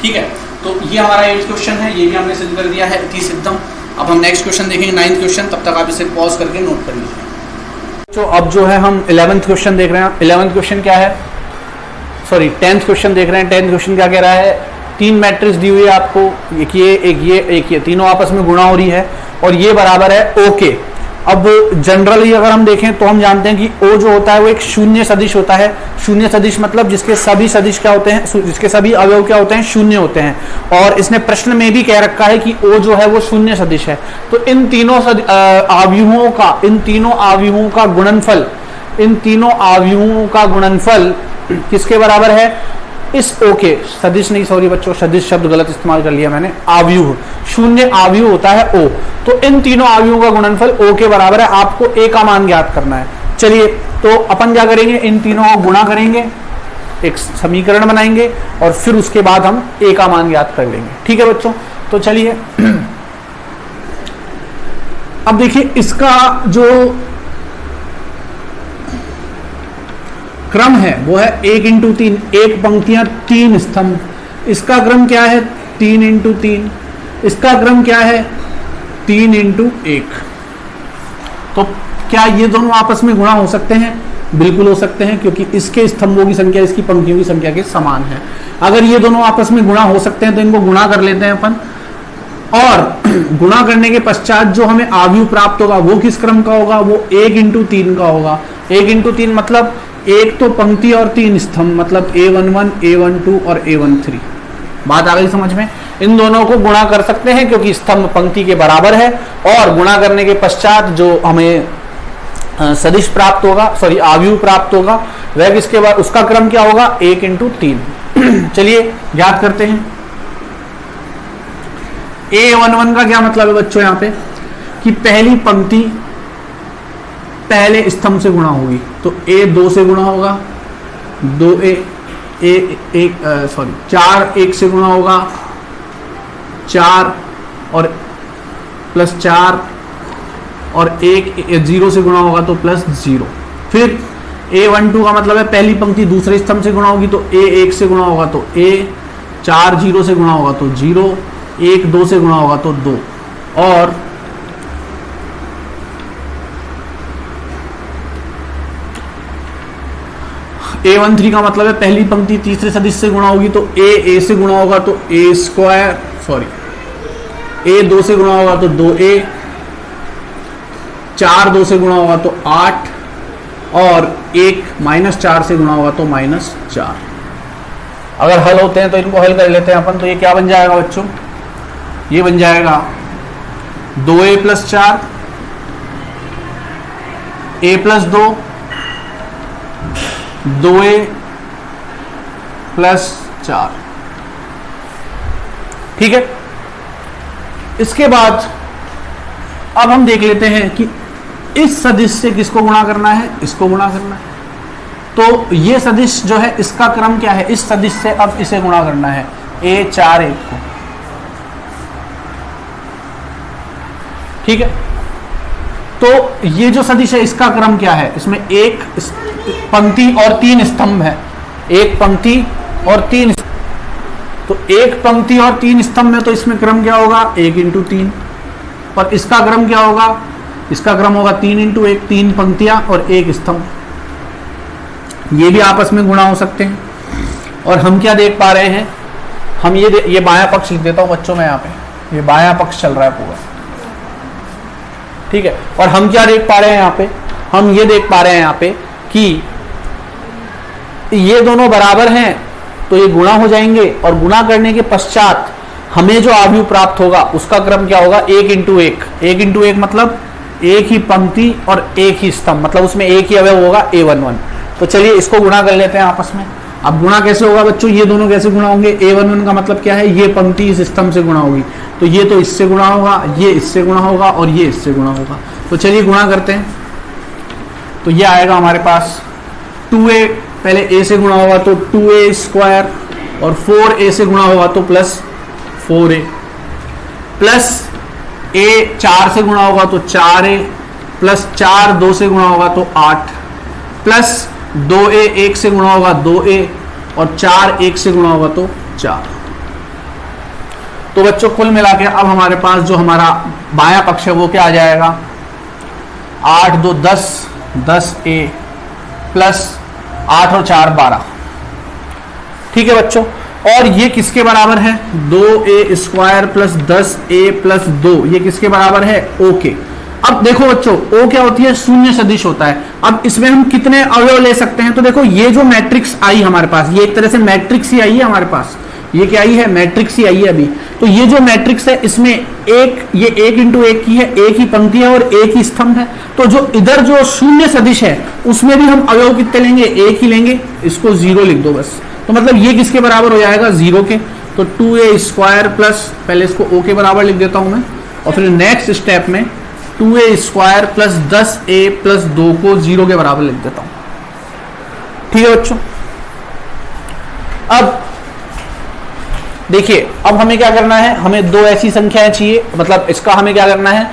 ठीक है, तो ये हमारा 8th क्वेश्चन है, ये भी हमने सिद्ध कर दिया है इति सिद्धम। अब हम नेक्स्ट क्वेश्चन देखेंगे 9th क्वेश्चन, तब तक आप इसे पॉज करके नोट कर लीजिए। तो अब जो है हम 11th क्वेश्चन देख रहे हैं। 11th क्वेश्चन क्या है? सॉरी 10th क्वेश्चन देख रहे हैं। 10th क्वेश्चन क्या कह रहा है? 3 मैट्रिक्स दी हुई है आपको, एक ये, तीनों आपस में गुणा हो रही है और ये बराबर है ओके। अब जनरली अगर हम देखें तो हम जानते हैं कि ओ जो होता है वो एक शून्य सदिश होता है। शून्य सदिश मतलब जिसके सभी सदिश क्या होते हैं, जिसके सभी अवयव क्या होते हैं, शून्य होते हैं। और इसने प्रश्न में भी कह रखा है कि ओ जो है वो शून्य सदिश है। तो इन तीनों अवयवों का गुणनफल, इन तीनों अवयवों का गुणनफल किसके बराबर है, इस ओ के, सदिश नहीं, सॉरी बच्चों, सदिश शब्द गलत इस्तेमाल कर लिया मैंने, आव्यूह, शून्य आव्यूह होता है ओ। तो इन तीनों आव्यूहों का गुणनफल ओ के बराबर है। आपको ए का मान ज्ञात करना है। चलिए तो अपन क्या करेंगे, इन तीनों को गुणा करेंगे, एक समीकरण बनाएंगे और फिर उसके बाद हम ए का मान ज्ञात कर लेंगे। ठीक है बच्चों, तो चलिए अब देखिए इसका जो क्रम है वो है 1 इंटू 3, एक पंक्तियां 3 स्तंभ। इसका क्रम क्या है, 3 इंटू 3। इसका क्रम क्या है, 3 इंटू 1। तो क्या ये दोनों आपस में गुणा हो सकते हैं? बिल्कुल हो सकते हैं, क्योंकि इसके स्तंभों की संख्या इसकी पंक्तियों की संख्या के समान है। अगर ये दोनों आपस में गुणा हो सकते हैं तो इनको गुणा कर लेते हैं अपन, और गुणा करने के पश्चात जो हमें आव्यूह प्राप्त होगा वो किस क्रम का होगा, वो 1 इंटू 3 का होगा। 1 इंटू 3 मतलब एक तो पंक्ति और 3 स्तंभ, मतलब A11, A12 और A13। बात आ गई समझ में? इन दोनों को गुणा कर सकते हैं क्योंकि स्तंभ पंक्ति के बराबर है, और गुणा करने के पश्चात जो हमें सदिश प्राप्त होगा, सॉरी आव्यूह प्राप्त होगा, वह किसके बाद, उसका क्रम क्या होगा, 1 इंटू 3। चलिए याद करते हैं। A11 का क्या मतलब है बच्चों, यहाँ पे कि पहली पंक्ति पहले स्तंभ से गुणा होगी, तो A2 से गुणा होगा, 4 1 से गुणा होगा, 4 और प्लस 4 और 1 0 से गुणा होगा तो प्लस 0। फिर A12 का मतलब है पहली पंक्ति दूसरे स्तंभ से गुणा होगी, तो A1 से गुणा होगा तो A, 4 0 से गुणा होगा तो 0, 1 2 से गुणा होगा तो 2, और A13 का मतलब है पहली पंक्ति तीसरे सदिश से गुणा होगी, तो A से गुणा होगा तो A2 से गुणा होगा तो 2A, 4 2 से गुणा होगा तो 8, और 1 -4 से गुणा होगा तो -4। अगर हल होते हैं तो इनको हल कर लेते हैं अपन। तो ये क्या बन जाएगा बच्चों, ये बन जाएगा 2A + 4, A + 2, 2A + 4। ठीक है, इसके बाद अब हम देख लेते हैं कि इस सदिश से किसको गुणा करना है, इसको गुणा करना है। तो ये सदिश जो है इसका क्रम क्या है, इस सदिश से अब इसे गुणा करना है, A4 1 को। ठीक है, तो ये जो सदिश है इसका क्रम क्या है, इसमें एक पंक्ति और 3 स्तंभ है, एक पंक्ति और 3, तो एक पंक्ति और 3 स्तंभ में तो इसमें क्रम क्या होगा, 1 इंटू 3। और इसका क्रम क्या होगा, इसका क्रम होगा 3 इंटू 1, 3 पंक्तियां और 1 स्तंभ। ये भी आपस में गुणा हो सकते हैं। और हम क्या देख पा रहे हैं, हम ये बायां पक्ष लिख देता हूं बच्चों में, यहाँ पे ये बायां पक्ष चल रहा है पूरा। ठीक है, और हम क्या देख पा रहे हैं यहाँ पे, हम ये देख पा रहे हैं यहाँ पे कि ये दोनों बराबर हैं, तो ये गुणा हो जाएंगे, और गुणा करने के पश्चात हमें जो आव्यूह प्राप्त होगा उसका क्रम क्या होगा, 1 इंटू 1। 1 इंटू 1 मतलब एक ही पंक्ति और एक ही स्तंभ, मतलब उसमें एक ही अवयव होगा, A11। तो चलिए इसको गुणा कर लेते हैं आपस में। अब गुणा कैसे होगा बच्चों, ये दोनों कैसे गुणा होंगे, A11 का मतलब क्या है, ये पंक्ति इस स्तंभ से गुणा होगी, तो ये तो इससे गुणा होगा, ये इससे गुणा होगा, और ये इससे गुणा होगा। तो चलिए गुणा करते हैं। तो ये आएगा हमारे पास 2A, पहले A से गुणा होगा तो 2A², और 4A से गुणा होगा तो प्लस 4A, प्लस A 4 से गुणा होगा तो 4A, प्लस 4 2 से गुणा होगा तो 8, प्लस 2A 1 से गुणा होगा 2A, और 4 1 से गुणा होगा तो 4। तो बच्चों कुल मिला के अब हमारे पास जो हमारा बायां पक्ष है वो क्या आ जाएगा, 8 2 10, 10A प्लस 8 और 4 12। ठीक है बच्चों, और ये किसके बराबर है, 2A² + 10A + 2, ये किसके बराबर है, O के। अब देखो बच्चों, ओ क्या होती है, शून्य सदिश होता है। अब इसमें हम कितने अवयव ले सकते हैं, तो देखो ये जो मैट्रिक्स आई हमारे पास, ये एक तरह से मैट्रिक्स ही आई है हमारे पास, ये क्या आई है, मैट्रिक्स ही आई है अभी। तो ये जो मैट्रिक्स है इसमें ये 1 इंटू 1 की है, एक ही पंक्ति है और एक ही स्तंभ है। तो जो इधर जो शून्य सदिश है उसमें भी हम अवयव कितने लेंगे, एक ही लेंगे, इसको 0 लिख दो बस। तो मतलब ये किसके बराबर हो जाएगा, 0 के। तो 2a स्क्वायर प्लस, पहले इसको o के बराबर लिख देता हूं मैं, और फिर नेक्स्ट स्टेप में 2a square plus 10a plus 2 को 0 के बराबर लिख देता हूं। ठीक है बच्चों, अब देखिए, अब हमें क्या करना है, हमें दो ऐसी संख्याएं चाहिए, मतलब इसका हमें क्या करना है,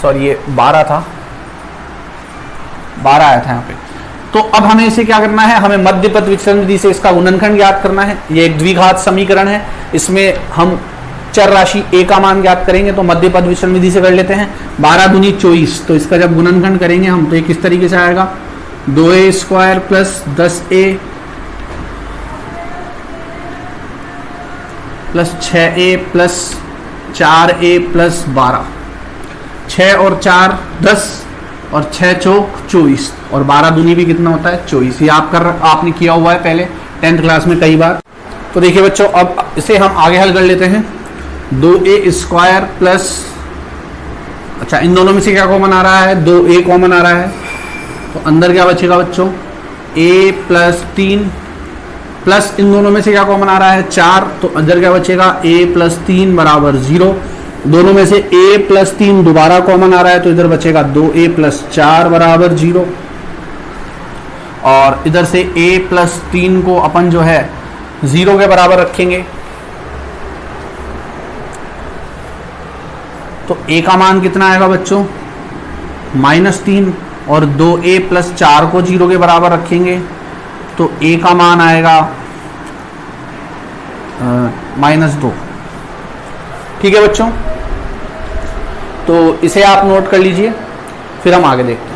सॉरी ये 12 था, 12 आया था यहाँ पे। तो अब हमें इसे क्या करना है, हमें मध्य पथ विचलन विधि से इसका गुणनखंड ज्ञात करना है। ये एक द्विघात समीकरण है, इसमें हम चर राशि a का मान ज्ञात करेंगे, तो मध्य पथ विचलन विधि से कर लेते हैं। 12 दूनी 24, तो इसका जब गुणनखंड करेंगे हम तो ये किस तरीके से आएगा, 2a square plus 10a plus 6a plus 4a plus 12, 6 और 4 10 और 6 चौक 24 और 12 दूनी भी कितना होता है, 24। ये आपने किया हुआ है पहले 10th क्लास में कई बार। तो देखिए बच्चों, अब इसे हम आगे हल कर लेते हैं। 2a स्क्वायर प्लस, अच्छा इन दोनों में से क्या कॉमन आ रहा है, 2a कॉमन आ रहा है, तो अंदर क्या बचेगा बच्चों, a प्लस 3 प्लस इन दोनों में से क्या कॉमन आ रहा है, 4, तो अंदर क्या बचेगा, a प्लस 3 बराबर 0। दोनों में से a प्लस 3 दोबारा कॉमन आ रहा है, तो इधर बचेगा 2a प्लस 4 बराबर 0, और इधर से a प्लस 3 को अपन जो है 0 के बराबर रखेंगे। तो a का मान कितना आएगा बच्चों, -3, और 2a प्लस 4 को 0 के बराबर रखेंगे, तो a का मान आएगा -2। ठीक है बच्चों, तो इसे आप नोट कर लीजिए, फिर हम आगे देखते हैं।